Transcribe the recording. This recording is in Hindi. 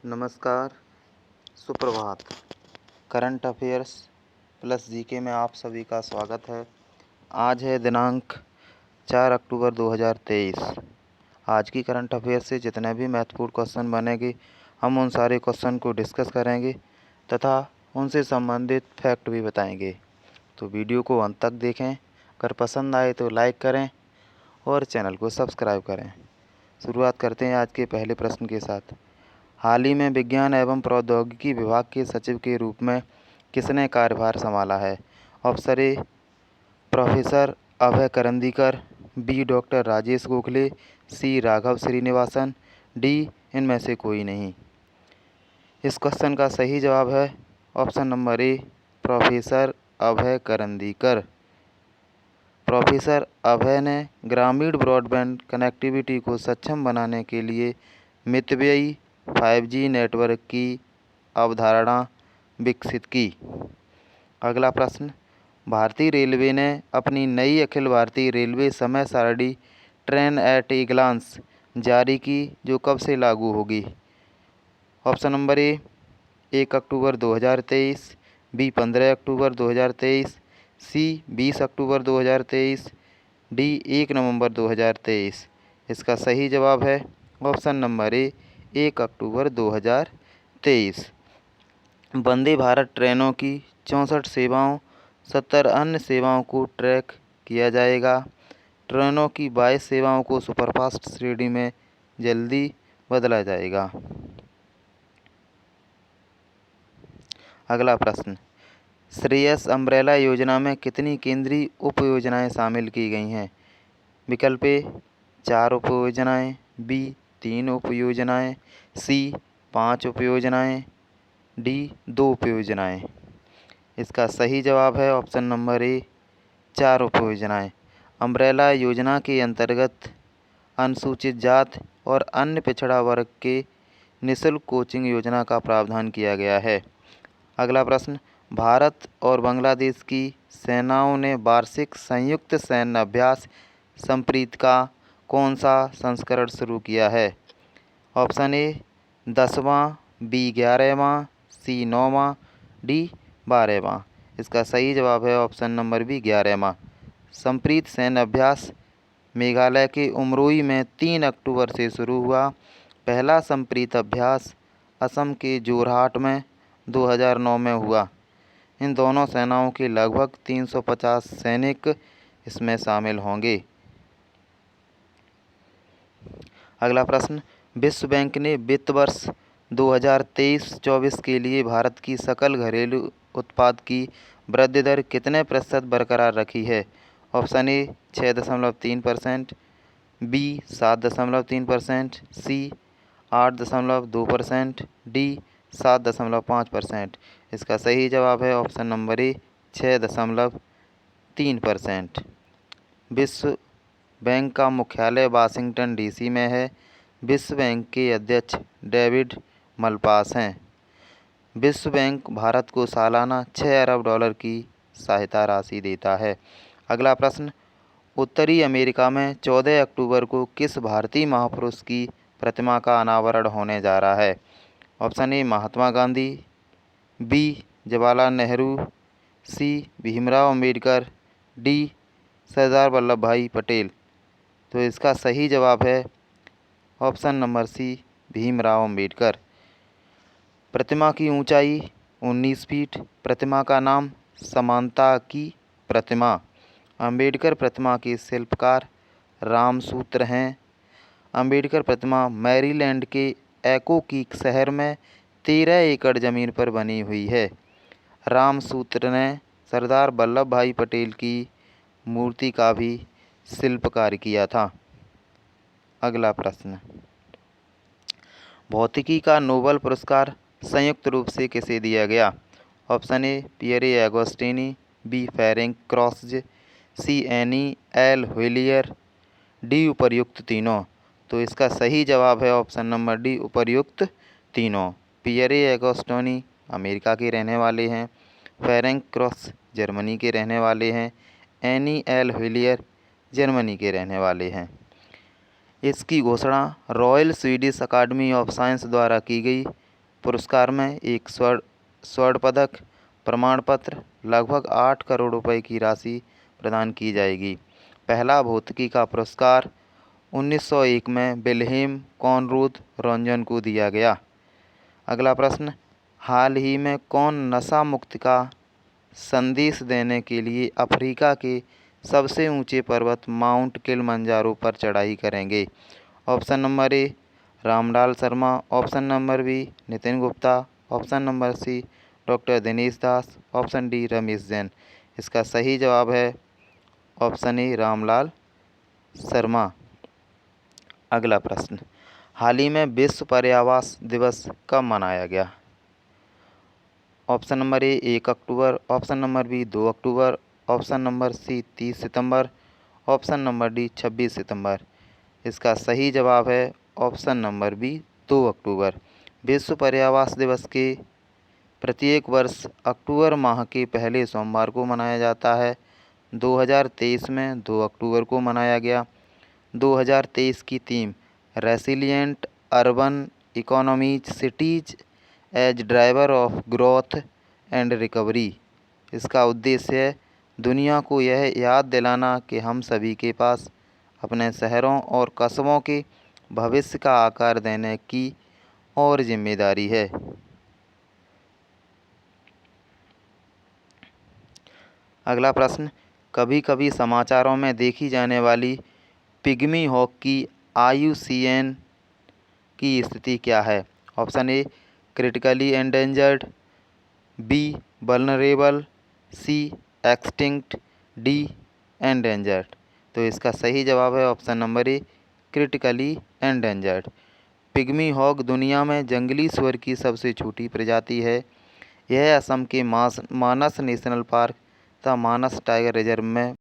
नमस्कार, सुप्रभात। करंट अफेयर्स प्लस जीके में आप सभी का स्वागत है। आज है दिनांक 4 अक्टूबर 2023। आज की करंट अफेयर्स से जितने भी महत्वपूर्ण क्वेश्चन बनेंगे, हम उन सारे क्वेश्चन को डिस्कस करेंगे तथा उनसे संबंधित फैक्ट भी बताएंगे। तो वीडियो को अंत तक देखें। अगर पसंद आए तो लाइक करें और चैनल को सब्सक्राइब करें। शुरुआत करते हैं आज के पहले प्रश्न के साथ। हाल ही में विज्ञान एवं प्रौद्योगिकी विभाग के सचिव के रूप में किसने कार्यभार संभाला है? Option A professor Abhay Karandikar, B doctor Rajesh Gokhale, C Raghav Srinivasan, D इनमें से कोई नहीं। इस क्वेश्चन का सही जवाब है option number A professor Abhay Karandikar. Professor Abhay ने ग्रामीण ब्रॉडबैंड कनेक्टिविटी को सक्षम बनाने के लिए मितव्ययी 5G नेटवर्क की अवधारणा विकसित की। अगला प्रश्न, भारतीय रेलवे ने अपनी नई अखिल भारतीय रेलवे समय सारणी ट्रेन एट ए ग्लांस जारी की, जो कब से लागू होगी? ऑप्शन नंबर ए 1 अक्टूबर 2023, बी 15 अक्टूबर 2023, सी 20 अक्टूबर 2023, डी 1 नवंबर 2023। इसका सही जवाब है ऑप्शन नंबर ए 1 अक्टूबर 2023। वंदे भारत ट्रेनों की 64 सेवाओं 70 अन्य सेवाओं को ट्रैक किया जाएगा। ट्रेनों की 22 सेवाओं को सुपरफास्ट श्रेणी में जल्दी बदला जाएगा। अगला प्रश्न, श्रेयस अम्ब्रेला योजना में कितनी केंद्रीय उप योजनाएँ शामिल की गई हैं? विकल्प ए 4 उप योजनाएँ, बी 3 उप योजनाएँ, सी 5 उप योजनाएँ, डी 2 उप योजनाएँ। इसका सही जवाब है ऑप्शन नंबर ए 4 उप योजनाएँ। अम्ब्रेला योजना के अंतर्गत अनुसूचित जाति और अन्य पिछड़ा वर्ग के निःशुल्क कोचिंग योजना का प्रावधान किया गया है। अगला प्रश्न, भारत और बांग्लादेश की सेनाओं ने वार्षिक संयुक्त सैन्य अभ्यास संप्रीत का कौन सा संस्करण शुरू किया है? ऑप्शन ए 10वां, बी 11वां, सी 9वां, डी 12वां। इसका सही जवाब है ऑप्शन नंबर बी 11वां। संप्रीत सैन्य अभ्यास मेघालय के उमरोई में 3 अक्टूबर से शुरू हुआ। पहला संप्रीत अभ्यास असम के जोरहाट में 2009 में हुआ। इन दोनों सेनाओं के लगभग 350 सैनिक इसमें शामिल होंगे। अगला प्रश्न, विश्व बैंक ने वित्त वर्ष 2023-24 के लिए भारत की सकल घरेलू उत्पाद की वृद्धि दर कितने प्रतिशत बरकरार रखी है? Option A 6.3%, B 7.3%, C 8.2%, D 7.5%। इसका सही जवाब है ऑप्शन नंबर ए 6.3%। विश्व बैंक का मुख्यालय वाशिंगटन डीसी में है। विश्व बैंक के अध्यक्ष डेविड मलपास हैं। विश्व बैंक भारत को सालाना 6 अरब डॉलर की सहायता राशि देता है। अगला प्रश्न, उत्तरी अमेरिका में 14 अक्टूबर को किस भारतीय महापुरुष की प्रतिमा का अनावरण होने जा रहा है? Option A Mahatma Gandhi, B Jawaharlal Nehru, C Bhimrao Ambedkar, D Sardar Vallabh bhai Patel. तो इसका सही जवाब है option number C Bhimrao Ambedkar. प्रतिमा की ऊंचाई 19 फीट। प्रतिमा का नाम समानता की प्रतिमा। अम्बेडकर प्रतिमा के शिल्पकार रामसूत्र हैं। अम्बेडकर प्रतिमा मैरीलैंड के एकोकीक शहर में 13 एकड़ ज़मीन पर बनी हुई है। रामसूत्र ने सरदार वल्लभ भाई पटेल की मूर्ति का भी शिल्पकार किया था। अगला प्रश्न, भौतिकी का नोबेल पुरस्कार संयुक्त रूप से किसे दिया गया? Option A Pierre Agostini, B Ferenc Krausz, C Anne L'Huillier, D उपर्युक्त तीनों। तो इसका सही जवाब है ऑप्शन नंबर डी उपर्युक्त तीनों। पियरे एगोस्टिनी अमेरिका के रहने वाले हैं, फेरेंक क्रॉस जर्मनी के रहने वाले हैं, एनी एल व्हिलियर जर्मनी के रहने वाले हैं। इसकी घोषणा Royal Swedish Academy of Science द्वारा की गई। पुरस्कार में एक स्वर्ण पदक, प्रमाण पत्र, लगभग 8 करोड़ रुपए की राशि प्रदान की जाएगी। पहला भौतिकी का पुरस्कार 1901 में विल्हेम कॉनराड रोन्टगन को दिया गया। अगला प्रश्न, हाल ही में कौन नशा मुक्ति का संदेश देने के लिए अफ्रीका के सबसे ऊंचे पर्वत माउंट किलिमंजारो पर चढ़ाई करेंगे? Option number A Ramlal Sharma, option number B Nitin Gupta, option number C doctor Dinesh Das, option D Ramesh Jain. इसका सही जवाब है ऑप्शन ए रामलाल शर्मा। अगला प्रश्न, हाल ही में विश्व पर्यावरण दिवस कब मनाया गया? ऑप्शन नंबर ए 1 अक्टूबर, ऑप्शन नंबर बी 2 अक्टूबर, ऑप्शन नंबर सी 30 सितंबर, ऑप्शन नंबर डी 26 सितंबर। इसका सही जवाब है ऑप्शन नंबर बी 2 अक्टूबर। विश्व पर्यावरण दिवस के प्रत्येक वर्ष अक्टूबर माह के पहले सोमवार को मनाया जाता है। 2023 में 2 अक्टूबर को मनाया गया। 2023 की theme resilient urban economies cities as driver of growth and recovery. इसका उद्देश्य है दुनिया को यह याद दिलाना कि हम सभी के पास अपने शहरों और कस्बों के भविष्य का आकार देने की और जिम्मेदारी है। अगला प्रश्न, कभी कभी समाचारों में देखी जाने वाली पिग्मी हॉक की IUCN की स्थिति क्या है? Option A critically endangered, B vulnerable, C extinct, D endangered. तो इसका सही जवाब है option number A critically endangered. Pygmy hog दुनिया में जंगली सुअर की सबसे छोटी प्रजाति है। यह असम के मानस नेशनल पार्क तथा मानस टाइगर रिजर्व में